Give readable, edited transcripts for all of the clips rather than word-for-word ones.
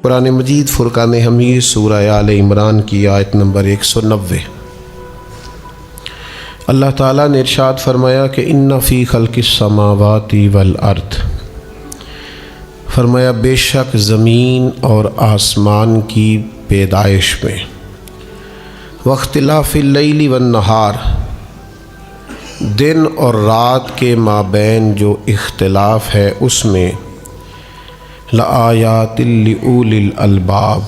قرآن مجید فرقان حمید سورہ آل عمران کی آیت نمبر 190۔ اللہ تعالیٰ نے ارشاد فرمایا کہ ان فی خلق السماوات والارض، فرمایا بے شک زمین اور آسمان کی پیدائش میں، واختلاف اللیل والنہار، دن اور رات کے مابین جو اختلاف ہے اس میں، لآیات لأولی الالباب،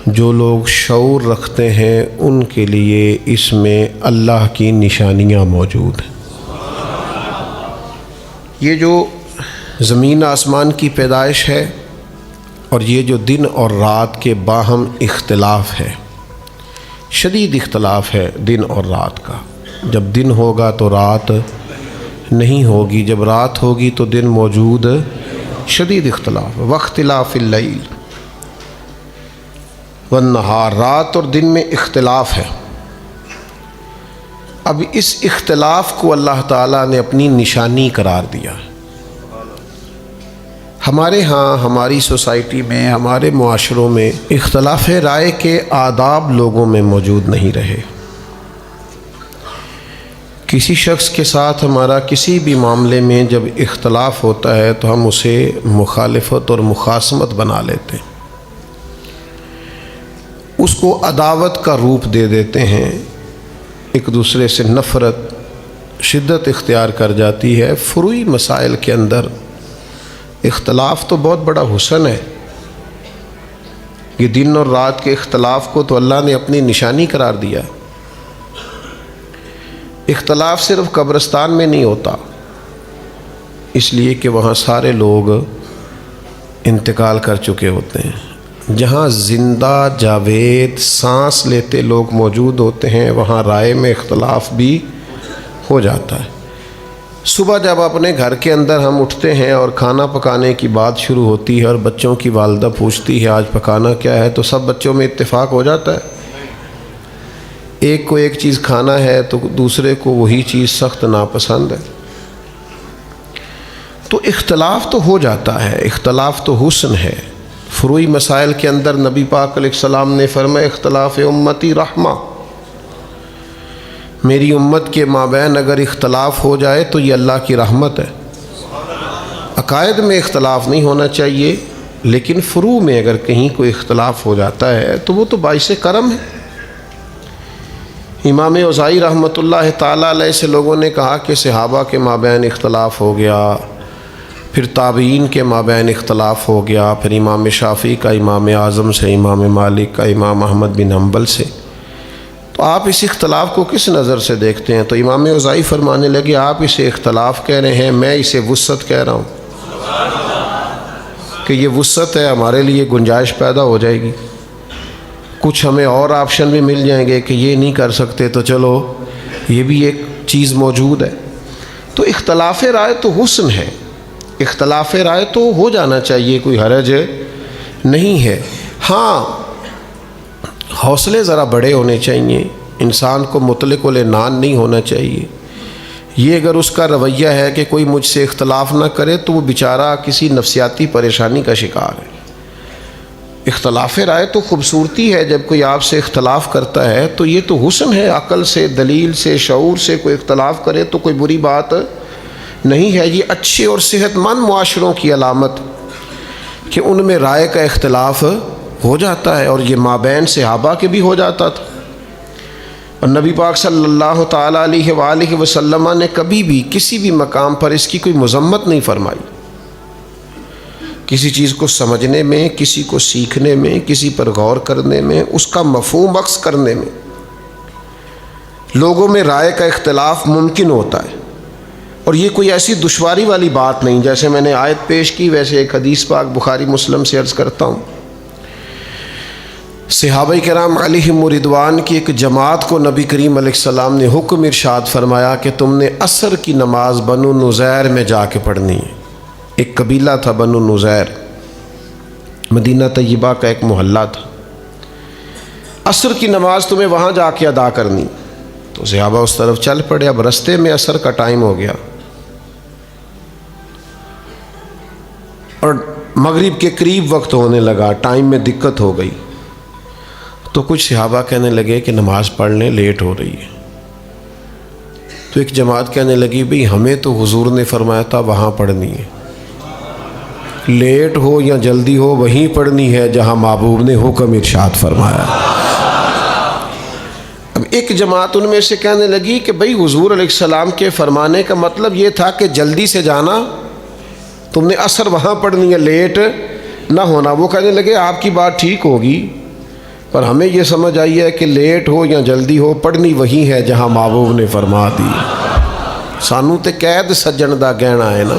جو لوگ شعور رکھتے ہیں ان کے لیے اس میں اللہ کی نشانیاں موجود ہیں۔ یہ جو زمین آسمان کی پیدائش ہے اور یہ جو دن اور رات کے باہم اختلاف ہے، شدید اختلاف ہے دن اور رات کا۔ جب دن ہوگا تو رات نہیں ہوگی، جب رات ہوگی تو دن موجود، شدید اختلاف۔ واختلاف اللیل والنہار، رات اور دن میں اختلاف ہے۔ اب اس اختلاف کو اللہ تعالیٰ نے اپنی نشانی قرار دیا۔ ہمارے ہاں، ہماری سوسائٹی میں، ہمارے معاشروں میں اختلاف رائے کے آداب لوگوں میں موجود نہیں رہے۔ کسی شخص کے ساتھ ہمارا کسی بھی معاملے میں جب اختلاف ہوتا ہے تو ہم اسے مخالفت اور مخاصمت بنا لیتے ہیں، اس کو عداوت کا روپ دے دیتے ہیں، ایک دوسرے سے نفرت شدت اختیار کر جاتی ہے۔ فروعی مسائل کے اندر اختلاف تو بہت بڑا حسن ہے۔ یہ دن اور رات کے اختلاف کو تو اللہ نے اپنی نشانی قرار دیا۔ اختلاف صرف قبرستان میں نہیں ہوتا، اس لیے کہ وہاں سارے لوگ انتقال کر چکے ہوتے ہیں۔ جہاں زندہ جاوید سانس لیتے لوگ موجود ہوتے ہیں وہاں رائے میں اختلاف بھی ہو جاتا ہے۔ صبح جب اپنے گھر کے اندر ہم اٹھتے ہیں اور کھانا پکانے کی بات شروع ہوتی ہے اور بچوں کی والدہ پوچھتی ہے آج پکانا کیا ہے، تو سب بچوں میں اتفاق ہو جاتا ہے۔ ایک کو ایک چیز کھانا ہے تو دوسرے کو وہی چیز سخت ناپسند ہے۔ تو اختلاف تو ہو جاتا ہے، اختلاف تو حسن ہے۔ فروعی مسائل کے اندر نبی پاک علیہ السلام نے فرمایا اختلاف امتی رحمہ، میری امت کے مابین اگر اختلاف ہو جائے تو یہ اللہ کی رحمت ہے۔ عقائد میں اختلاف نہیں ہونا چاہیے، لیکن فروع میں اگر کہیں کوئی اختلاف ہو جاتا ہے تو وہ تو باعث کرم ہے۔ امام اوزاعی رحمۃ اللہ تعالیٰ علیہ سے لوگوں نے کہا کہ صحابہ کے مابین اختلاف ہو گیا، پھر تابعین کے مابین اختلاف ہو گیا، پھر امام شافعی کا امام اعظم سے، امام مالک کا امام احمد بن حنبل سے، تو آپ اس اختلاف کو کس نظر سے دیکھتے ہیں؟ تو امام اوزاعی فرمانے لگے آپ اسے اختلاف کہہ رہے ہیں، میں اسے وسعت کہہ رہا ہوں کہ یہ وسعت ہے، ہمارے لیے گنجائش پیدا ہو جائے گی، کچھ ہمیں اور آپشن بھی مل جائیں گے کہ یہ نہیں کر سکتے تو چلو یہ بھی ایک چیز موجود ہے۔ تو اختلاف رائے تو حسن ہے، اختلاف رائے تو ہو جانا چاہیے، کوئی حرج نہیں ہے۔ ہاں، حوصلے ذرا بڑے ہونے چاہیے، انسان کو مطلق العنان نہیں ہونا چاہیے۔ یہ اگر اس کا رویہ ہے کہ کوئی مجھ سے اختلاف نہ کرے تو وہ بیچارہ کسی نفسیاتی پریشانی کا شکار ہے۔ اختلاف رائے تو خوبصورتی ہے، جب کوئی آپ سے اختلاف کرتا ہے تو یہ تو حسن ہے، عقل سے، دلیل سے، شعور سے کوئی اختلاف کرے تو کوئی بری بات نہیں ہے۔ یہ اچھے اور صحت مند معاشروں کی علامت کہ ان میں رائے کا اختلاف ہو جاتا ہے، اور یہ مابین صحابہ کے بھی ہو جاتا تھا۔ اور نبی پاک صلی اللہ تعالیٰ علیہ وآلہ وسلم نے کبھی بھی کسی بھی مقام پر اس کی کوئی مذمت نہیں فرمائی۔ کسی چیز کو سمجھنے میں، کسی کو سیکھنے میں، کسی پر غور کرنے میں، اس کا مفہوم عکس کرنے میں لوگوں میں رائے کا اختلاف ممکن ہوتا ہے، اور یہ کوئی ایسی دشواری والی بات نہیں۔ جیسے میں نے آیت پیش کی ویسے ایک حدیث پاک بخاری مسلم سے عرض کرتا ہوں۔ صحابہ کرام علیہم رضوان کی ایک جماعت کو نبی کریم علیہ السلام نے حکم ارشاد فرمایا کہ تم نے عصر کی نماز بنو نزیر میں جا کے پڑھنی ہے۔ ایک قبیلہ تھا بنو نزیر، مدینہ طیبہ کا ایک محلہ تھا۔ عصر کی نماز تمہیں وہاں جا کے ادا کرنی، تو صحابہ اس طرف چل پڑے۔ اب رستے میں عصر کا ٹائم ہو گیا اور مغرب کے قریب وقت ہونے لگا، ٹائم میں دقت ہو گئی، تو کچھ صحابہ کہنے لگے کہ نماز پڑھ لیں، لیٹ ہو رہی ہے۔ تو ایک جماعت کہنے لگی بھئی ہمیں تو حضور نے فرمایا تھا وہاں پڑھنی ہے، لیٹ ہو یا جلدی ہو وہیں پڑھنی ہے جہاں محبوب نے حکم ارشاد فرمایا۔ اب ایک جماعت ان میں سے کہنے لگی کہ بھئی حضور علیہ السلام کے فرمانے کا مطلب یہ تھا کہ جلدی سے جانا، تم نے عصر وہاں پڑھنی ہے، لیٹ نہ ہونا۔ وہ کہنے لگے آپ کی بات ٹھیک ہوگی، پر ہمیں یہ سمجھ آئی ہے کہ لیٹ ہو یا جلدی ہو پڑھنی وہی ہے جہاں محبوب نے فرما دی۔ سانو تے قید سجن دا گہنا ہے نا،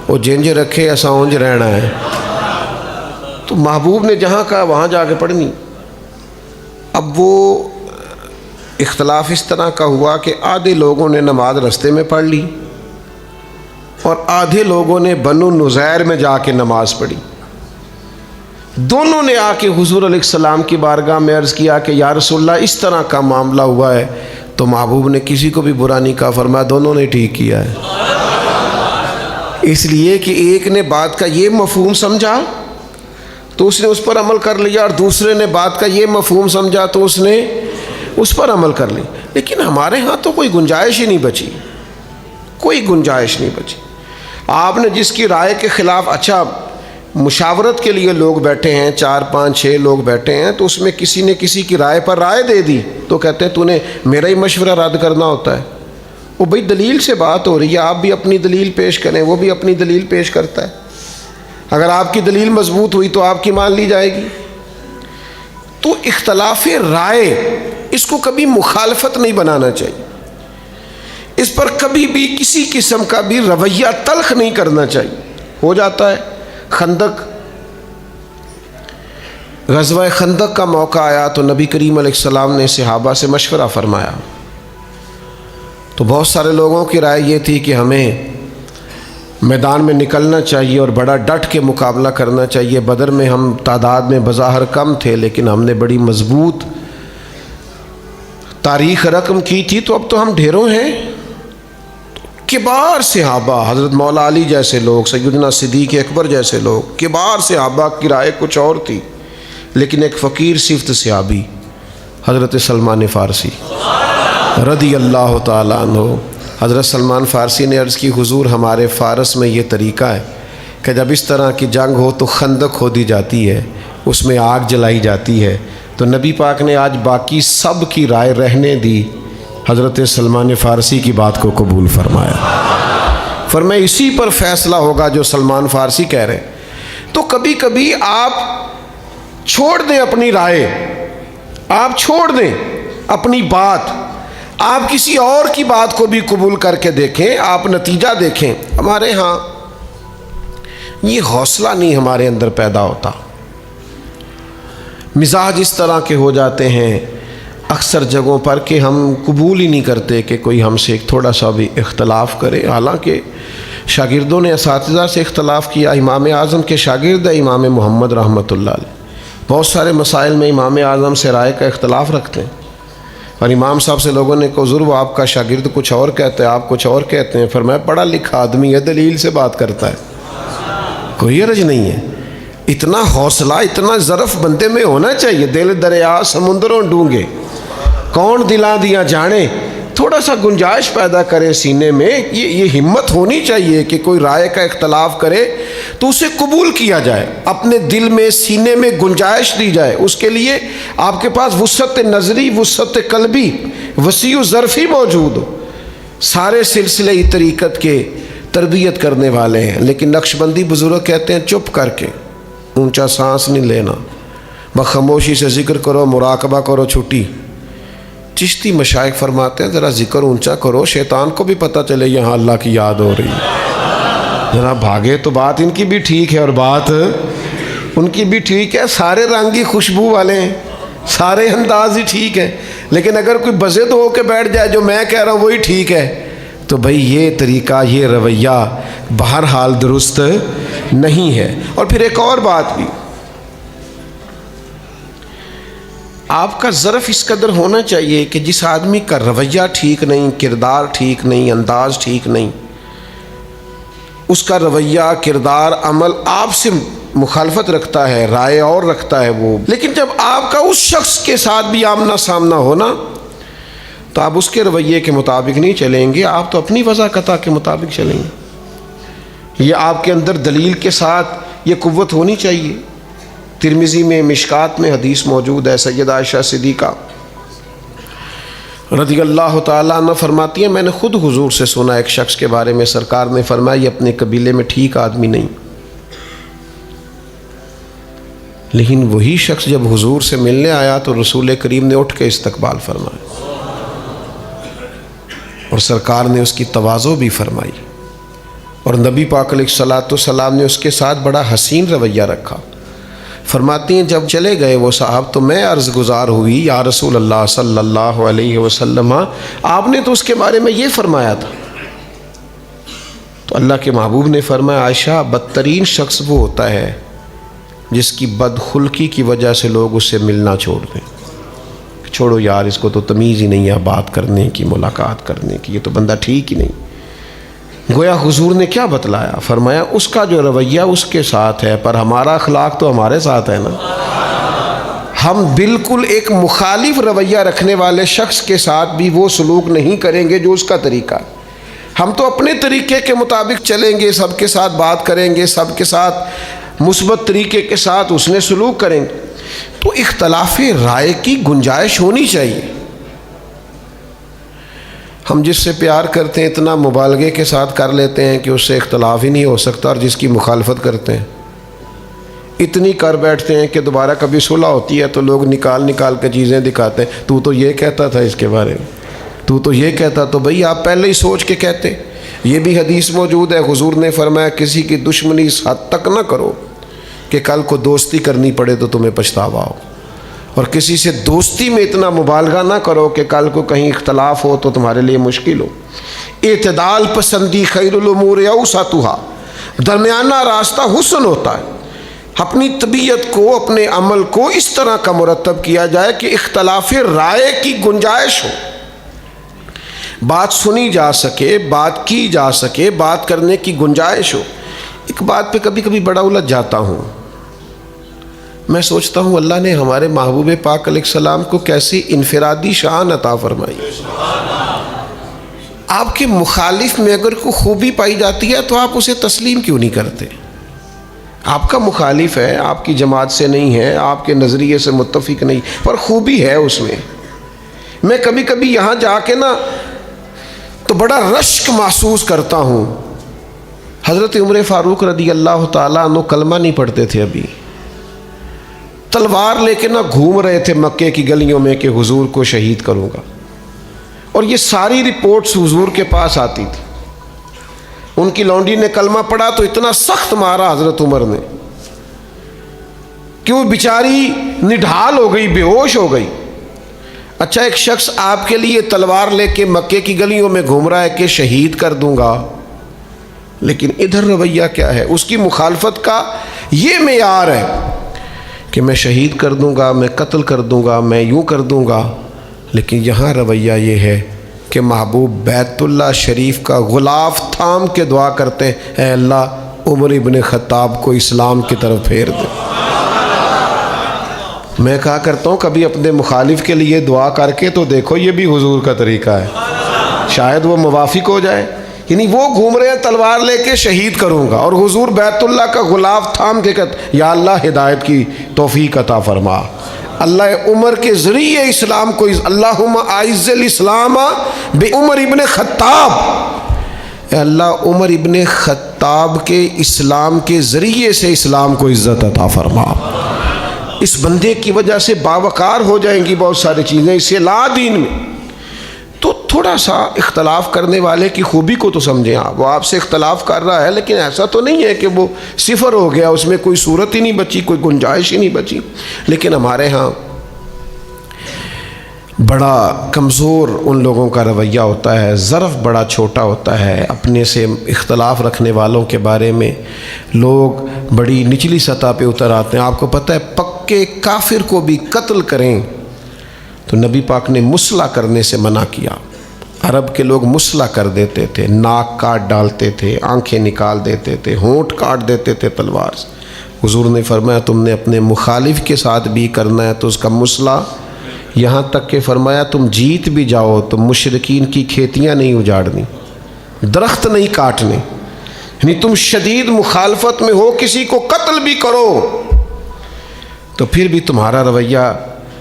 وہ جنج رکھے ایسا اونج رہنا ہے، تو محبوب نے جہاں کہا وہاں جا کے پڑھنی۔ اب وہ اختلاف اس طرح کا ہوا کہ آدھے لوگوں نے نماز رستے میں پڑھ لی اور آدھے لوگوں نے بنو نزیر میں جا کے نماز پڑھی۔ دونوں نے آ کے حضور علیہ السلام کی بارگاہ میں عرض کیا کہ یا رسول اللہ اس طرح کا معاملہ ہوا ہے، تو محبوب نے کسی کو بھی برا نہیں کہا، فرمایا دونوں نے ٹھیک کیا ہے، اس لیے کہ ایک نے بات کا یہ مفہوم سمجھا تو اس نے اس پر عمل کر لیا، اور دوسرے نے بات کا یہ مفہوم سمجھا تو اس نے اس پر عمل کر لی۔ لیکن ہمارے ہاں تو کوئی گنجائش ہی نہیں بچی، کوئی گنجائش نہیں بچی۔ آپ نے جس کی رائے کے خلاف، اچھا مشاورت کے لیے لوگ بیٹھے ہیں، 4 5 6 لوگ بیٹھے ہیں، تو اس میں کسی نے کسی کی رائے پر رائے دے دی تو کہتے ہیں تو نے میرا ہی مشورہ رد کرنا ہوتا ہے۔ وہ بھئی دلیل سے بات ہو رہی ہے، آپ بھی اپنی دلیل پیش کریں، وہ بھی اپنی دلیل پیش کرتا ہے، اگر آپ کی دلیل مضبوط ہوئی تو آپ کی مان لی جائے گی۔ تو اختلاف رائے اس کو کبھی مخالفت نہیں بنانا چاہیے، اس پر کبھی بھی کسی قسم کا بھی رویہ تلخ نہیں کرنا چاہیے۔ ہو جاتا ہے خندق، غزوہ خندق کا موقع آیا تو نبی کریم علیہ السلام نے صحابہ سے مشورہ فرمایا، تو بہت سارے لوگوں کی رائے یہ تھی کہ ہمیں میدان میں نکلنا چاہیے اور بڑا ڈٹ کے مقابلہ کرنا چاہیے۔ بدر میں ہم تعداد میں بظاہر کم تھے لیکن ہم نے بڑی مضبوط تاریخ رقم کی تھی، تو اب تو ہم ڈھیروں ہیں۔ کبار صحابہ، حضرت مولا علی جیسے لوگ، سیدنا صدیق اکبر جیسے لوگ، کبار صحابہ کی رائے کچھ اور تھی، لیکن ایک فقیر صفت صحابی حضرت سلمان فارسی رضی اللہ تعالیٰ عنہ، حضرت سلمان فارسی نے عرض کی حضور ہمارے فارس میں یہ طریقہ ہے کہ جب اس طرح کی جنگ ہو تو خندق کھودی جاتی ہے، اس میں آگ جلائی جاتی ہے، تو نبی پاک نے آج باقی سب کی رائے رہنے دی، حضرت سلمان فارسی کی بات کو قبول فرمایا، فرمایا اسی پر فیصلہ ہوگا جو سلمان فارسی کہہ رہے ہیں۔ تو کبھی کبھی آپ چھوڑ دیں اپنی رائے، آپ چھوڑ دیں اپنی بات، آپ کسی اور کی بات کو بھی قبول کر کے دیکھیں، آپ نتیجہ دیکھیں۔ ہمارے ہاں یہ حوصلہ نہیں ہمارے اندر پیدا ہوتا، مزاج اس طرح کے ہو جاتے ہیں اکثر جگہوں پر کہ ہم قبول ہی نہیں کرتے کہ کوئی ہم سے ایک تھوڑا سا بھی اختلاف کرے۔ حالانکہ شاگردوں نے اساتذہ سے اختلاف کیا، امام اعظم کے شاگرد ہے امام محمد رحمۃ اللہ علیہ، بہت سارے مسائل میں امام اعظم سے رائے کا اختلاف رکھتے ہیں، اور امام صاحب سے لوگوں نے کہا حضور وہ آپ کا شاگرد کچھ اور کہتے ہیں، آپ کچھ اور کہتے ہیں، فرمایا پڑھا لکھا آدمی ہے، دلیل سے بات کرتا ہے، کوئی حرج نہیں ہے۔ اتنا حوصلہ، اتنا ظرف بندے میں ہونا چاہیے، دل دریا سمندروں ڈونگے کون دلاں دیا جانے، تھوڑا سا گنجائش پیدا کرے سینے میں، یہ ہمت ہونی چاہیے کہ کوئی رائے کا اختلاف کرے تو اسے قبول کیا جائے، اپنے دل میں سینے میں گنجائش دی جائے، اس کے لیے آپ کے پاس وسعت نظری، وسعت قلبی، وسیع ظرفی موجود ہو۔ سارے سلسلے طریقت کے تربیت کرنے والے ہیں، لیکن نقشبندی بزرگ کہتے ہیں چپ کر کے، اونچا سانس نہیں لینا، بخاموشی سے ذکر کرو، مراقبہ کرو، چھٹی۔ چشتی مشائخ فرماتے ہیں ذرا ذکر اونچا کرو، شیطان کو بھی پتہ چلے یہاں اللہ کی یاد ہو رہی ہے، ذرا بھاگے تو بات ان کی بھی ٹھیک ہے اور بات ان کی بھی ٹھیک ہے، سارے رنگ ہی خوشبو والے ہیں، سارے انداز ہی ٹھیک ہیں، لیکن اگر کوئی بضد ہو کے بیٹھ جائے جو میں کہہ رہا ہوں وہی ٹھیک ہے، تو بھئی یہ طریقہ، یہ رویہ بہرحال درست نہیں ہے۔ اور پھر ایک اور بات بھی، آپ کا ظرف اس قدر ہونا چاہیے کہ جس آدمی کا رویہ ٹھیک نہیں، کردار ٹھیک نہیں، انداز ٹھیک نہیں، اس کا رویہ، کردار، عمل آپ سے مخالفت رکھتا ہے، رائے اور رکھتا ہے وہ، لیکن جب آپ کا اس شخص کے ساتھ بھی آمنا سامنا ہونا تو آپ اس کے رویے کے مطابق نہیں چلیں گے، آپ تو اپنی وضاحت کے مطابق چلیں گے۔ یہ آپ کے اندر دلیل کے ساتھ یہ قوت ہونی چاہیے۔ ترمذی میں مشکات میں حدیث موجود ہے، سیدہ عائشہ صدیقہ رضی اللہ تعالیٰ عنہ فرماتی ہیں، میں نے خود حضور سے سنا ایک شخص کے بارے میں، سرکار نے فرمایا یہ اپنے قبیلے میں ٹھیک آدمی نہیں، لیکن وہی شخص جب حضور سے ملنے آیا تو رسول کریم نے اٹھ کے استقبال فرمایا اور سرکار نے اس کی تواضع بھی فرمائی، اور نبی پاک علیہ الصلوۃ والسلام نے اس کے ساتھ بڑا حسین رویہ رکھا۔ فرماتی ہیں جب چلے گئے وہ صاحب تو میں عرض گزار ہوئی، یا رسول اللہ صلی اللہ علیہ وسلم آپ نے تو اس کے بارے میں یہ فرمایا تھا۔ تو اللہ کے محبوب نے فرمایا عائشہ بدترین شخص وہ ہوتا ہے جس کی بدخلقی کی وجہ سے لوگ اس سے ملنا چھوڑ دیں، چھوڑو یار اس کو تو تمیز ہی نہیں ہے بات کرنے کی، ملاقات کرنے کی، یہ تو بندہ ٹھیک ہی نہیں۔ گویا حضور نے کیا بتلایا؟ فرمایا اس کا جو رویہ اس کے ساتھ ہے، پر ہمارا اخلاق تو ہمارے ساتھ ہے نا۔ ہم بالکل ایک مخالف رویہ رکھنے والے شخص کے ساتھ بھی وہ سلوک نہیں کریں گے جو اس کا طریقہ ہے۔ ہم تو اپنے طریقے کے مطابق چلیں گے، سب کے ساتھ بات کریں گے، سب کے ساتھ مثبت طریقے کے ساتھ اس نے سلوک کریں گے۔ تو اختلاف رائے کی گنجائش ہونی چاہیے۔ ہم جس سے پیار کرتے ہیں اتنا مبالغے کے ساتھ کر لیتے ہیں کہ اس سے اختلاف ہی نہیں ہو سکتا، اور جس کی مخالفت کرتے ہیں اتنی کر بیٹھتے ہیں کہ دوبارہ کبھی صلح ہوتی ہے تو لوگ نکال کے چیزیں دکھاتے ہیں، تو تو یہ کہتا تھا اس کے بارے میں، تو یہ کہتا، تو بھئی آپ پہلے ہی سوچ کے کہتے۔ یہ بھی حدیث موجود ہے، حضور نے فرمایا کسی کی دشمنی اس حد تک نہ کرو کہ کل کو دوستی کرنی پڑے تو تمہیں پچھتاوا ہو، اور کسی سے دوستی میں اتنا مبالغہ نہ کرو کہ کل کو کہیں اختلاف ہو تو تمہارے لیے مشکل ہو۔ اعتدال پسندی خیر الامور اوسطها، درمیانہ راستہ حسن ہوتا ہے۔ اپنی طبیعت کو، اپنے عمل کو اس طرح کا مرتب کیا جائے کہ اختلاف رائے کی گنجائش ہو، بات سنی جا سکے، بات کی جا سکے، بات کرنے کی گنجائش ہو۔ ایک بات پہ کبھی کبھی بڑا الجھ جاتا ہوں، میں سوچتا ہوں اللہ نے ہمارے محبوب پاک علیہ السلام کو کیسی انفرادی شان عطا فرمائی۔ آپ کے مخالف میں اگر کوئی خوبی پائی جاتی ہے تو آپ اسے تسلیم کیوں نہیں کرتے؟ آپ کا مخالف ہے، آپ کی جماعت سے نہیں ہے، آپ کے نظریے سے متفق نہیں، پر خوبی ہے اس میں۔ میں کبھی کبھی یہاں جا کے نا تو بڑا رشک محسوس کرتا ہوں۔ حضرت عمر فاروق رضی اللہ تعالیٰ عنہ کلمہ نہیں پڑھتے تھے، ابھی تلوار لے کے نہ گھوم رہے تھے مکے کی گلیوں میں کہ حضور کو شہید کروں گا، اور یہ ساری رپورٹس حضور کے پاس آتی تھی۔ ان کی لونڈی نے کلمہ پڑھا تو اتنا سخت مارا حضرت عمر نے کہ وہ بیچاری نڈھال ہو گئی، بے ہوش ہو گئی۔ اچھا ایک شخص آپ کے لیے تلوار لے کے مکے کی گلیوں میں گھوم رہا ہے کہ شہید کر دوں گا، لیکن ادھر رویہ کیا ہے؟ اس کی مخالفت کا یہ معیار ہے کہ میں شہید کر دوں گا، میں قتل کر دوں گا، میں یوں کر دوں گا، لیکن یہاں رویہ یہ ہے کہ محبوب بیت اللہ شریف کا غلاف تھام کے دعا کرتے ہیں، اے اللہ عمر ابن خطاب کو اسلام کی طرف پھیر دے۔ میں کہا کرتا ہوں کبھی اپنے مخالف کے لیے دعا کر کے تو دیکھو، یہ بھی حضور کا طریقہ ہے، شاید وہ موافق ہو جائے۔ یعنی وہ گھوم رہے ہیں تلوار لے کے شہید کروں گا، اور حضور بیت اللہ کا غلاف تھام کے کہتے یا اللہ ہدایت کی توفیق عطا فرما، اللہ عمر کے ذریعے اسلام کو، اللہم اعز الاسلام بعمر ابن خطاب، اے اللہ عمر ابن خطاب کے اسلام کے ذریعے سے اسلام کو عزت عطا فرما۔ اس بندے کی وجہ سے باوقار ہو جائیں گی بہت ساری چیزیں اس لا دین میں۔ تو تھوڑا سا اختلاف کرنے والے کی خوبی کو تو سمجھیں آپ، وہ آپ سے اختلاف کر رہا ہے لیکن ایسا تو نہیں ہے کہ وہ صفر ہو گیا، اس میں کوئی صورت ہی نہیں بچی، کوئی گنجائش ہی نہیں بچی۔ لیکن ہمارے ہاں بڑا کمزور ان لوگوں کا رویہ ہوتا ہے، ظرف بڑا چھوٹا ہوتا ہے، اپنے سے اختلاف رکھنے والوں کے بارے میں لوگ بڑی نچلی سطح پہ اتر آتے ہیں۔ آپ کو پتہ ہے پکے کافر کو بھی قتل کریں تو نبی پاک نے مصلح کرنے سے منع کیا، عرب کے لوگ مسلح کر دیتے تھے، ناک کاٹ ڈالتے تھے، آنکھیں نکال دیتے تھے، ہونٹ کاٹ دیتے تھے تلوار سے۔ حضور نے فرمایا تم نے اپنے مخالف کے ساتھ بھی کرنا ہے تو اس کا مسلح، یہاں تک کہ فرمایا تم جیت بھی جاؤ تو مشرکین کی کھیتیاں نہیں اجاڑنی، درخت نہیں کاٹنے، یعنی تم شدید مخالفت میں ہو، کسی کو قتل بھی کرو تو پھر بھی تمہارا رویہ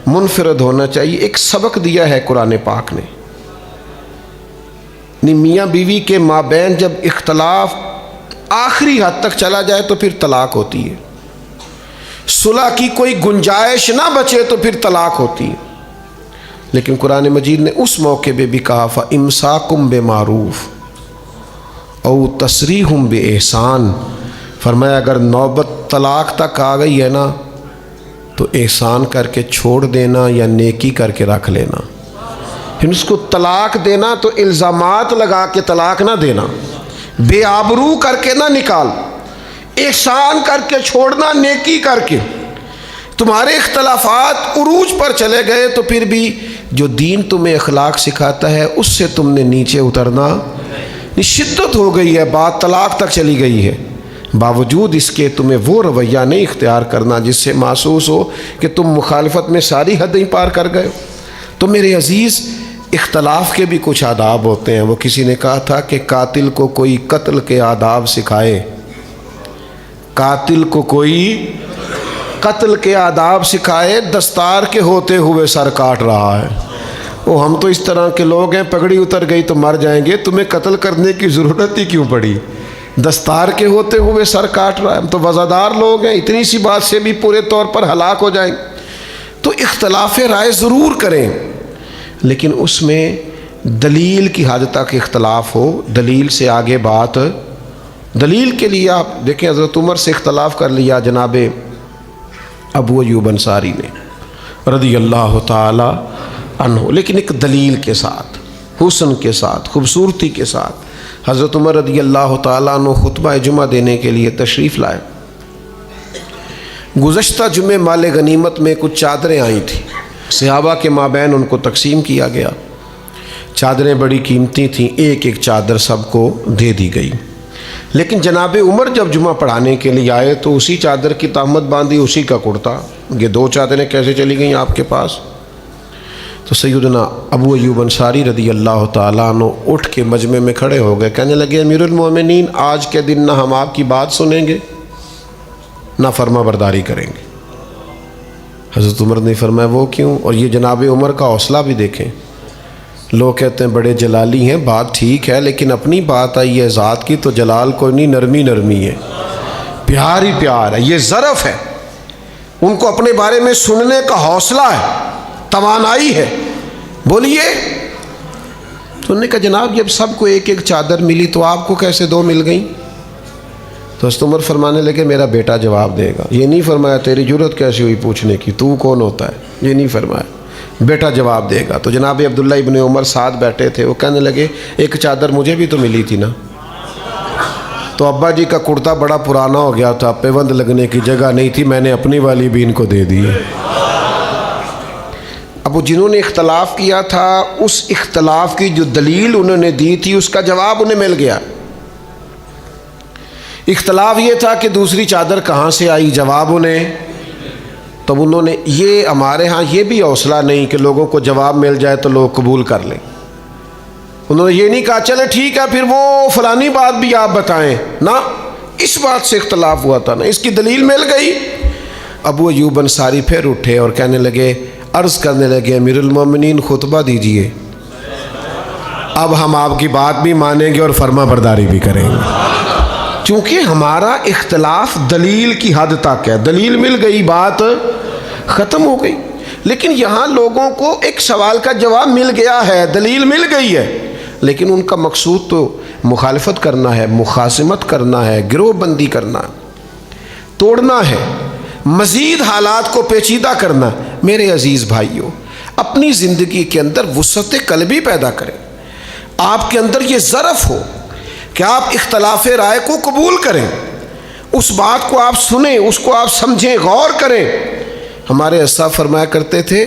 منفرد ہونا چاہیے۔ ایک سبق دیا ہے قرآن پاک نے، میاں بیوی کے مابین جب اختلاف آخری حد تک چلا جائے تو پھر طلاق ہوتی ہے، صلح کی کوئی گنجائش نہ بچے تو پھر طلاق ہوتی ہے۔ لیکن قرآن مجید نے اس موقع پہ بھی کہا فَإِمْسَاكُمْ بِمَعْرُوفٍ او تسریحٌ بِإِحْسَان، فرمایا اگر نوبت طلاق تک آ گئی ہے نا تو احسان کر کے چھوڑ دینا یا نیکی کر کے رکھ لینا۔ پھر اس کو طلاق دینا تو الزامات لگا کے طلاق نہ دینا، بے آبرو کر کے نہ نکال، احسان کر کے چھوڑنا، نیکی کر کے۔ تمہارے اختلافات عروج پر چلے گئے تو پھر بھی جو دین تمہیں اخلاق سکھاتا ہے اس سے تم نے نیچے اترنا، شدت ہو گئی ہے، بات طلاق تک چلی گئی ہے، باوجود اس کے تمہیں وہ رویہ نہیں اختیار کرنا جس سے محسوس ہو کہ تم مخالفت میں ساری حدیں پار کر گئے۔ تو میرے عزیز، اختلاف کے بھی کچھ آداب ہوتے ہیں۔ وہ کسی نے کہا تھا کہ قاتل کو کوئی قتل کے آداب سکھائے، قاتل کو کوئی قتل کے آداب سکھائے، دستار کے ہوتے ہوئے سر کاٹ رہا ہے۔ وہ ہم تو اس طرح کے لوگ ہیں، پگڑی اتر گئی تو مر جائیں گے، تمہیں قتل کرنے کی ضرورت ہی کیوں پڑی؟ دستار کے ہوتے ہوئے سر کاٹ رہا ہے، ہم تو وزادار لوگ ہیں، اتنی سی بات سے بھی پورے طور پر ہلاک ہو جائیں گے۔ تو اختلاف رائے ضرور کریں، لیکن اس میں دلیل کی حد تک اختلاف ہو، دلیل سے آگے بات۔ دلیل کے لیے آپ دیکھیں حضرت عمر سے اختلاف کر لیا جناب ابو ایوب انصاری نے رضی اللہ تعالی عنہ، لیکن ایک دلیل کے ساتھ، حسن کے ساتھ، خوبصورتی کے ساتھ حضرت عمر رضی اللہ تعالیٰ عنہ خطبہ جمعہ دینے کے لیے تشریف لائے۔ گزشتہ جمعے مال غنیمت میں کچھ چادریں آئی تھیں، صحابہ کے مابین ان کو تقسیم کیا گیا۔ چادریں بڑی قیمتی تھیں، ایک ایک چادر سب کو دے دی گئی۔ لیکن جناب عمر جب جمعہ پڑھانے کے لیے آئے تو اسی چادر کی تہمت باندھی، اسی کا کرتا، یہ دو چادریں کیسے چلی گئیں آپ کے پاس؟ تو سیدنا ابو ایوب انصاری رضی اللہ تعالیٰ عنہ اٹھ کے مجمع میں کھڑے ہو گئے، کہنے لگے امیر المومنین، آج کے دن نہ ہم آپ کی بات سنیں گے نہ فرما برداری کریں گے۔ حضرت عمر نے فرمایا وہ کیوں؟ اور یہ جناب عمر کا حوصلہ بھی دیکھیں، لوگ کہتے ہیں بڑے جلالی ہیں، بات ٹھیک ہے، لیکن اپنی بات آئی ہے ذات کی تو جلال کوئی نہیں، نرمی نرمی ہے، پیار ہی پیار ہے، یہ ظرف ہے۔ ان کو اپنے بارے میں سننے کا حوصلہ ہے، توانائی ہے، بولیے۔ تو انہوں نے کہا جناب جب سب کو ایک ایک چادر ملی تو آپ کو کیسے دو مل گئیں؟ تو حضرت عمر فرمانے لگے میرا بیٹا جواب دے گا۔ یہ نہیں فرمایا تیری جرت کیسی ہوئی پوچھنے کی، تو کون ہوتا ہے، یہ نہیں فرمایا، بیٹا جواب دے گا۔ تو جناب عبداللہ ابن عمر ساتھ بیٹھے تھے، وہ کہنے لگے ایک چادر مجھے بھی تو ملی تھی نا۔ تو ابا جی کا کرتا بڑا پرانا ہو گیا تھا، پیوند لگنے کی جگہ نہیں تھی، میں نے اپنی والی بھی ان کو دے دی۔ اب وہ جنہوں نے اختلاف کیا تھا اس اختلاف کی جو دلیل انہوں نے دی تھی اس کا جواب انہیں مل گیا۔ اختلاف یہ تھا کہ دوسری چادر کہاں سے آئی، جواب انہیں، تب انہوں نے، یہ ہمارے ہاں یہ بھی حوصلہ نہیں کہ لوگوں کو جواب مل جائے تو لوگ قبول کر لیں۔ انہوں نے یہ نہیں کہا چلے ٹھیک ہے پھر وہ فلانی بات بھی آپ بتائیں، نہ، اس بات سے اختلاف ہوا تھا نا، اس کی دلیل مل گئی۔ ابو ایوب انصاری پھر اٹھے اور کہنے لگے، عرض کرنے لگے امیر المومنین خطبہ دیجئے، اب ہم آپ کی بات بھی مانیں گے اور فرما برداری بھی کریں گے، چونکہ ہمارا اختلاف دلیل کی حد تک ہے، دلیل مل گئی بات ختم ہو گئی۔ لیکن یہاں لوگوں کو ایک سوال کا جواب مل گیا ہے، دلیل مل گئی ہے، لیکن ان کا مقصود تو مخالفت کرنا ہے، مخاصمت کرنا ہے، گروہ بندی کرنا ہے، توڑنا ہے، مزید حالات کو پیچیدہ کرنا۔ میرے عزیز بھائیوں، اپنی زندگی کے اندر وسعت قلبی پیدا کریں، آپ کے اندر یہ ظرف ہو کہ آپ اختلاف رائے کو قبول کریں، اس بات کو آپ سنیں، اس کو آپ سمجھیں، غور کریں۔ ہمارے اسلاف فرمایا کرتے تھے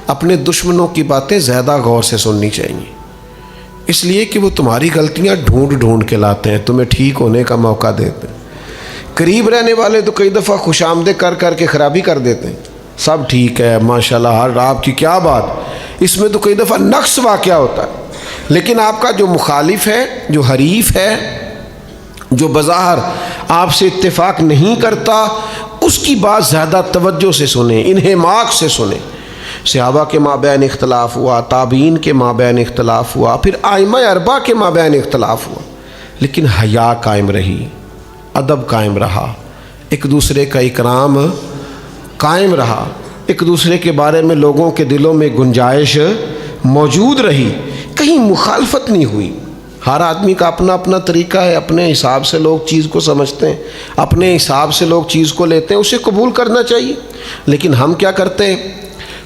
اپنے دشمنوں کی باتیں زیادہ غور سے سننی چاہیے، اس لیے کہ وہ تمہاری غلطیاں ڈھونڈ ڈھونڈ کے لاتے ہیں، تمہیں ٹھیک ہونے کا موقع دیتے ہیں۔ قریب رہنے والے تو کئی دفعہ خوش آمدید کر کر کے خرابی کر دیتے ہیں، سب ٹھیک ہے ماشاءاللہ، ہر آپ کی کیا بات، اس میں تو کئی دفعہ نقص واقع ہوتا ہے۔ لیکن آپ کا جو مخالف ہے، جو حریف ہے، جو بظاہر آپ سے اتفاق نہیں کرتا، اس کی بات زیادہ توجہ سے سنیں، انہماک سے سنیں۔ صحابہ کے مابین اختلاف ہوا، تابعین کے مابین اختلاف ہوا، پھر ائمہ اربعہ کے مابین اختلاف ہوا، لیکن حیا قائم رہی، ادب قائم رہا، ایک دوسرے کا اکرام قائم رہا، ایک دوسرے کے بارے میں لوگوں کے دلوں میں گنجائش موجود رہی، کہیں مخالفت نہیں ہوئی۔ ہر آدمی کا اپنا اپنا طریقہ ہے، اپنے حساب سے لوگ چیز کو سمجھتے ہیں، اپنے حساب سے لوگ چیز کو لیتے ہیں، اسے قبول کرنا چاہیے۔ لیکن ہم کیا کرتے ہیں؟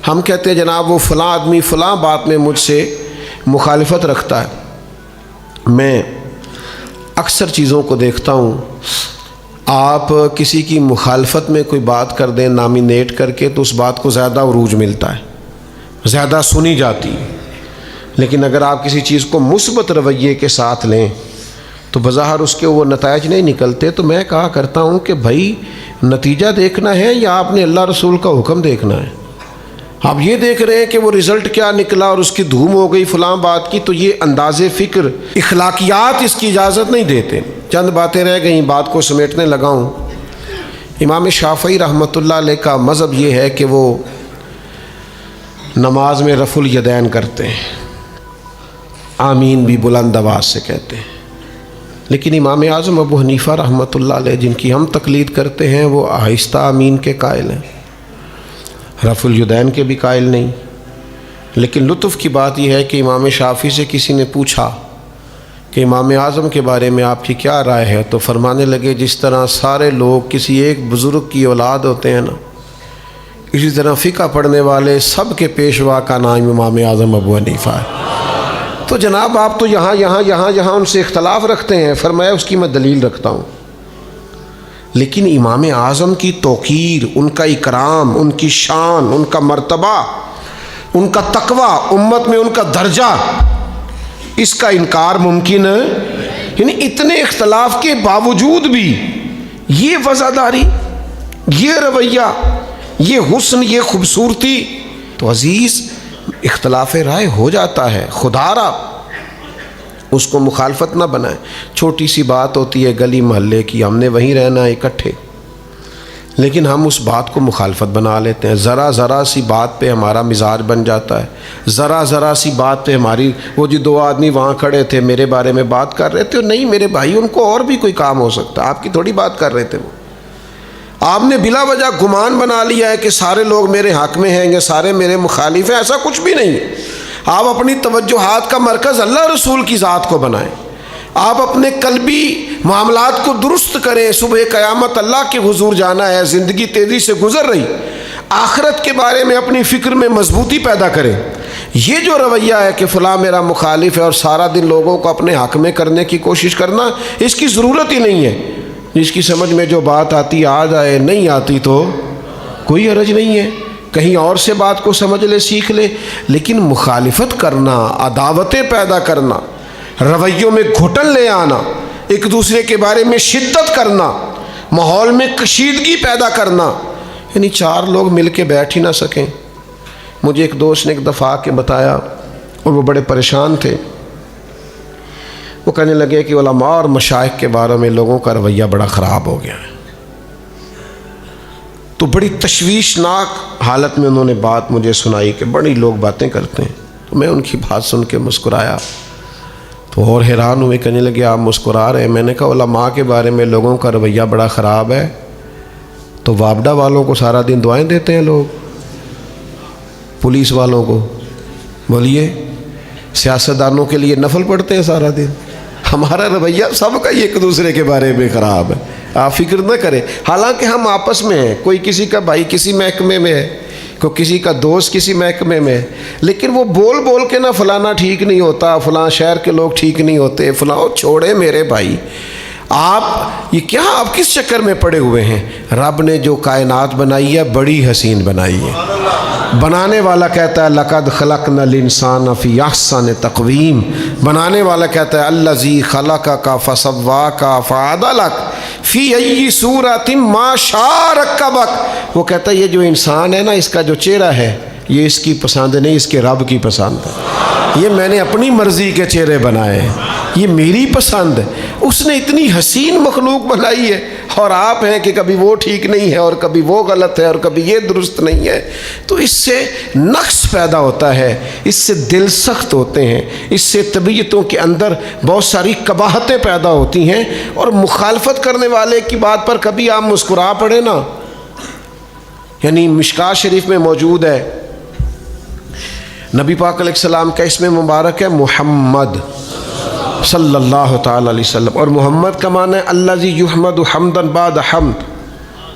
ہم کہتے ہیں جناب وہ فلاں آدمی فلاں بات میں مجھ سے مخالفت رکھتا ہے۔ میں اکثر چیزوں کو دیکھتا ہوں، آپ کسی کی مخالفت میں کوئی بات کر دیں نامینیٹ کر کے تو اس بات کو زیادہ عروج ملتا ہے، زیادہ سنی جاتی ہے۔ لیکن اگر آپ کسی چیز کو مثبت رویے کے ساتھ لیں تو بظاہر اس کے وہ نتائج نہیں نکلتے۔ تو میں کہا کرتا ہوں کہ بھائی نتیجہ دیکھنا ہے یا آپ نے اللہ رسول کا حکم دیکھنا ہے؟ آپ یہ دیکھ رہے ہیں کہ وہ رزلٹ کیا نکلا اور اس کی دھوم ہو گئی فلاں بات کی، تو یہ انداز فکر، اخلاقیات اس کی اجازت نہیں دیتے۔ چند باتیں رہ گئیں، بات کو سمیٹنے لگا ہوں۔ امام شافعی رحمۃ اللہ علیہ کا مذہب یہ ہے کہ وہ نماز میں رفع الیدین کرتے ہیں، آمین بھی بلند آواز سے کہتے ہیں۔ لیکن امام اعظم ابو حنیفہ رحمۃ اللہ علیہ جن کی ہم تقلید کرتے ہیں، وہ آہستہ آمین کے قائل ہیں، رفع الیدین کے بھی قائل نہیں۔ لیکن لطف کی بات یہ ہے کہ امام شافعی سے کسی نے پوچھا کہ امام اعظم کے بارے میں آپ کی کیا رائے ہے، تو فرمانے لگے جس طرح سارے لوگ کسی ایک بزرگ کی اولاد ہوتے ہیں نا، اسی طرح فقہ پڑھنے والے سب کے پیشوا کا نام امام اعظم ابو حنیفہ ہے۔ تو جناب آپ تو یہاں ان سے اختلاف رکھتے ہیں۔ فرمایا اس کی میں دلیل رکھتا ہوں، لیکن امام اعظم کی توقیر، ان کا اکرام، ان کی شان، ان کا مرتبہ، ان کا تقویٰ، امت میں ان کا درجہ، اس کا انکار ممکن ہے؟ یعنی اتنے اختلاف کے باوجود بھی یہ وفاداری، یہ رویہ، یہ حسن، یہ خوبصورتی، تو عزیز اختلاف رائے ہو جاتا ہے، خدا را اس کو مخالفت نہ بنائیں۔ چھوٹی سی بات ہوتی ہے گلی محلے کی، ہم نے وہیں رہنا ہے اکٹھے، لیکن ہم اس بات کو مخالفت بنا لیتے ہیں۔ ذرا سی بات پہ ہمارا مزاج بن جاتا ہے، ذرا سی بات پہ ہماری، وہ جو دو آدمی وہاں کھڑے تھے میرے بارے میں بات کر رہے تھے، نہیں میرے بھائی ان کو اور بھی کوئی کام ہو سکتا، آپ کی تھوڑی بات کر رہے تھے وہ۔ آپ نے بلا وجہ گمان بنا لیا ہے کہ سارے لوگ میرے حق میں ہیں یا سارے میرے مخالف ہیں، ایسا کچھ بھی نہیں ہے۔ آپ اپنی توجہات کا مرکز اللہ رسول کی ذات کو بنائیں، آپ اپنے قلبی معاملات کو درست کریں۔ صبح قیامت اللہ کے حضور جانا ہے، زندگی تیزی سے گزر رہی، آخرت کے بارے میں اپنی فکر میں مضبوطی پیدا کریں۔ یہ جو رویہ ہے کہ فلاں میرا مخالف ہے اور سارا دن لوگوں کو اپنے حق میں کرنے کی کوشش کرنا، اس کی ضرورت ہی نہیں ہے۔ جس کی سمجھ میں جو بات آتی آ جائے، نہیں آتی تو کوئی حرج نہیں ہے، کہیں اور سے بات کو سمجھ لے، سیکھ لے۔ لیکن مخالفت کرنا، عداوتیں پیدا کرنا، رویوں میں گھٹن لے آنا، ایک دوسرے کے بارے میں شدت کرنا، ماحول میں کشیدگی پیدا کرنا، یعنی چار لوگ مل کے بیٹھ ہی نہ سکیں۔ مجھے ایک دوست نے ایک دفعہ کے بتایا اور وہ بڑے پریشان تھے، وہ کہنے لگے کہ علماء اور مشائخ کے بارے میں لوگوں کا رویہ بڑا خراب ہو گیا ہے۔ تو بڑی تشویشناک حالت میں انہوں نے بات مجھے سنائی کہ بڑی لوگ باتیں کرتے ہیں۔ تو میں ان کی بات سن کے مسکرایا، تو اور حیران ہوئے، کہنے لگے آپ مسکرا رہے ہیں؟ میں نے کہا علماء کے بارے میں لوگوں کا رویہ بڑا خراب ہے تو وابڈا والوں کو سارا دن دعائیں دیتے ہیں لوگ، پولیس والوں کو بولیے، سیاستدانوں کے لیے نفل پڑھتے ہیں سارا دن۔ ہمارا رویہ سب کا ہی ایک دوسرے کے بارے میں خراب ہے، آپ فکر نہ کریں۔ حالانکہ ہم آپس میں ہیں، کوئی کسی کا بھائی کسی محکمے میں ہے، کوئی کسی کا دوست کسی محکمے میں ہے، لیکن وہ بول بول کے نہ فلانا ٹھیک نہیں ہوتا، فلاں شہر کے لوگ ٹھیک نہیں ہوتے، فلاں چھوڑے میرے بھائی، آپ یہ کیا، آپ کس چکر میں پڑے ہوئے ہیں؟ رب نے جو کائنات بنائی ہے بڑی حسین بنائی ہے، بنانے والا کہتا ہے لقد خلقنا الانسان فی احسن تقویم، بنانے والا کہتا ہے الذی خلقک فسواک فعدلک فی ای صورۃ ما شاء رکبک۔ وہ کہتا ہے یہ جو انسان ہے نا، اس کا جو چہرہ ہے یہ اس کی پسند نہیں، اس کے رب کی پسند ہے۔ یہ میں نے اپنی مرضی کے چہرے بنائے ہیں، یہ میری پسند ہے۔ اس نے اتنی حسین مخلوق بنائی ہے، اور آپ ہیں کہ کبھی وہ ٹھیک نہیں ہے اور کبھی وہ غلط ہے اور کبھی یہ درست نہیں ہے، تو اس سے نقص پیدا ہوتا ہے، اس سے دل سخت ہوتے ہیں، اس سے طبیعتوں کے اندر بہت ساری قباحتیں پیدا ہوتی ہیں، اور مخالفت کرنے والے کی بات پر کبھی آپ مسکرا پڑے نا۔ یعنی مشکوٰۃ شریف میں موجود ہے، نبی پاک علیہ السلام کا اسم مبارک ہے محمد صلی اللہ تعالی علیہ وسلم، اور محمد کا معنی ہے الذی یحمد حمدا بعد حمد،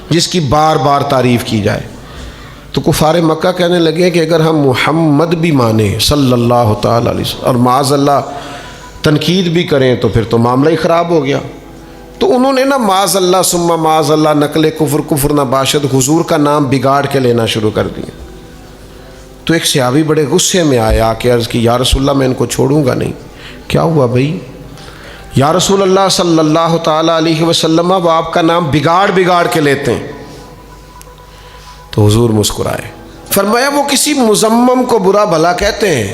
جس کی بار بار تعریف کی جائے۔ تو کفار مکہ کہنے لگے کہ اگر ہم محمد بھی مانیں صلی اللہ تعالی علیہ وسلم اور معاذ اللہ تنقید بھی کریں تو پھر تو معاملہ ہی خراب ہو گیا۔ تو انہوں نے نا معاذ اللہ ثم معاذ اللہ نقل کفر نہ باشد حضور کا نام بگاڑ کے لینا شروع کر دیا۔ تو ایک صحابی بڑے غصے میں آیا کہ عرض کی یا رسول اللہ میں ان کو چھوڑوں گا نہیں۔ کیا ہوا بھائی؟ یا رسول اللہ صلی اللہ تعالی علیہ وسلم وہ آپ کا نام بگاڑ کے لیتے ہیں۔ تو حضور مسکرائے، فرمایا وہ کسی مذمم کو برا بھلا کہتے ہیں،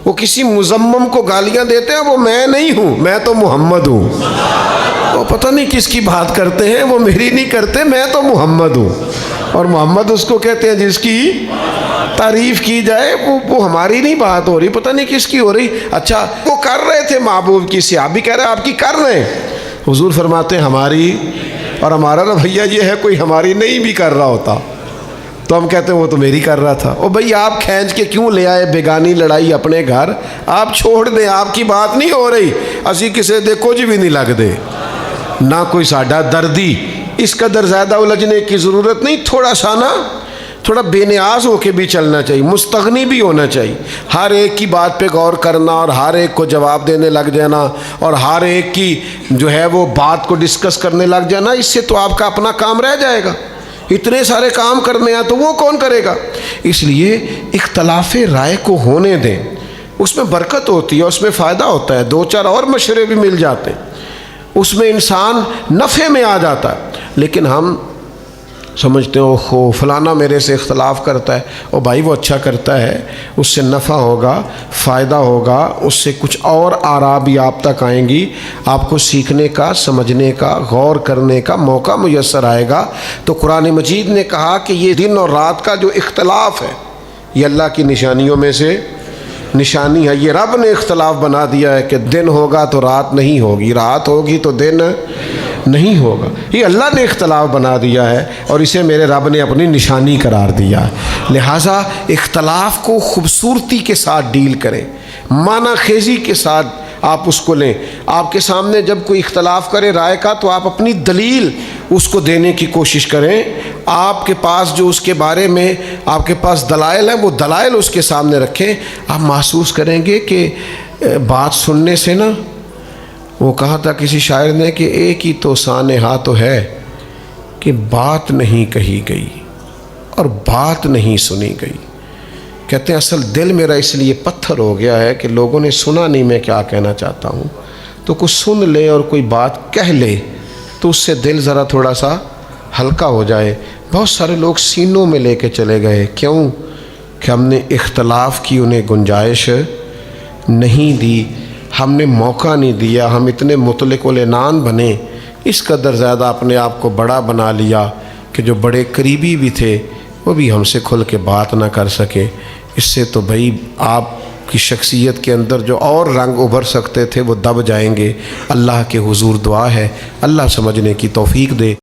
وہ کسی مذمم کو گالیاں دیتے ہیں، وہ میں نہیں ہوں، میں تو محمد ہوں۔ وہ پتہ نہیں کس کی بات کرتے ہیں، وہ میری نہیں کرتے، میں تو محمد ہوں۔ اور محمد اس کو کہتے ہیں جس کی تعریف کی جائے، وہ ہماری نہیں بات ہو رہی، پتہ نہیں کس کی ہو رہی۔ اچھا وہ کر رہے تھے محبوب کی، صحابی کہہ رہے آپ کی کر رہے ہیں، حضور فرماتے ہیں ہماری، اور ہمارا رویہ یہ ہے کوئی ہماری نہیں بھی کر رہا ہوتا تو ہم کہتے ہیں وہ تو میری کر رہا تھا۔ او بھئی آپ کھینچ کے کیوں لے آئے بیگانی لڑائی اپنے گھر؟ آپ چھوڑ دیں، آپ کی بات نہیں ہو رہی، اسی کسے دے کچھ بھی نہیں لگ دے، نہ کوئی ساڈا دردی، اس قدر زیادہ الجھنے کی ضرورت نہیں، تھوڑا بے نیاز ہو کے بھی چلنا چاہیے، مستغنی بھی ہونا چاہیے۔ ہر ایک کی بات پہ غور کرنا اور ہر ایک کو جواب دینے لگ جانا اور ہر ایک کی جو ہے وہ بات کو ڈسکس کرنے لگ جانا، اس سے تو آپ کا اپنا کام رہ جائے گا۔ اتنے سارے کام کرنے ہیں تو وہ کون کرے گا؟ اس لیے اختلاف رائے کو ہونے دیں، اس میں برکت ہوتی ہے، اس میں فائدہ ہوتا ہے، دو چار اور مشورے بھی مل جاتے ہیں، اس میں انسان نفع میں آ جاتا ہے۔ لیکن ہم سمجھتے ہو خو فلانا میرے سے اختلاف کرتا ہے، او بھائی وہ اچھا کرتا ہے، اس سے نفع ہوگا، فائدہ ہوگا، اس سے کچھ اور آراء بھی آپ تک آئیں گی، آپ کو سیکھنے کا، سمجھنے کا، غور کرنے کا موقع میسر آئے گا۔ تو قرآن مجید نے کہا کہ یہ دن اور رات کا جو اختلاف ہے یہ اللہ کی نشانیوں میں سے نشانی ہے۔ یہ رب نے اختلاف بنا دیا ہے کہ دن ہوگا تو رات نہیں ہوگی، رات ہوگی تو دن نہیں ہوگا، یہ اللہ نے اختلاف بنا دیا ہے اور اسے میرے رب نے اپنی نشانی قرار دیا ہے۔ لہٰذا اختلاف کو خوبصورتی کے ساتھ ڈیل کریں، معنی خیزی کے ساتھ آپ اس کو لیں۔ آپ کے سامنے جب کوئی اختلاف کرے رائے کا تو آپ اپنی دلیل اس کو دینے کی کوشش کریں، آپ کے پاس جو اس کے بارے میں آپ کے پاس دلائل ہیں وہ دلائل اس کے سامنے رکھیں۔ آپ محسوس کریں گے کہ بات سننے سے نا، وہ کہا تھا کسی شاعر نے کہ ایک ہی تو سانحہ تو ہے کہ بات نہیں کہی گئی اور بات نہیں سنی گئی۔ کہتے ہیں اصل دل میرا اس لیے پتھر ہو گیا ہے کہ لوگوں نے سنا نہیں میں کیا کہنا چاہتا ہوں، تو کچھ سن لے اور کوئی بات کہہ لے تو اس سے دل ذرا تھوڑا سا ہلکا ہو جائے۔ بہت سارے لوگ سینوں میں لے کے چلے گئے، کیوں؟ کہ ہم نے اختلاف کی انہیں گنجائش نہیں دی، ہم نے موقع نہیں دیا، ہم اتنے مطلق العنان بنے، اس قدر زیادہ اپنے آپ کو بڑا بنا لیا کہ جو بڑے قریبی بھی تھے وہ بھی ہم سے کھل کے بات نہ کر سکے۔ اس سے تو بھائی آپ کی شخصیت کے اندر جو اور رنگ ابھر سکتے تھے وہ دب جائیں گے۔ اللہ کے حضور دعا ہے اللہ سمجھنے کی توفیق دے۔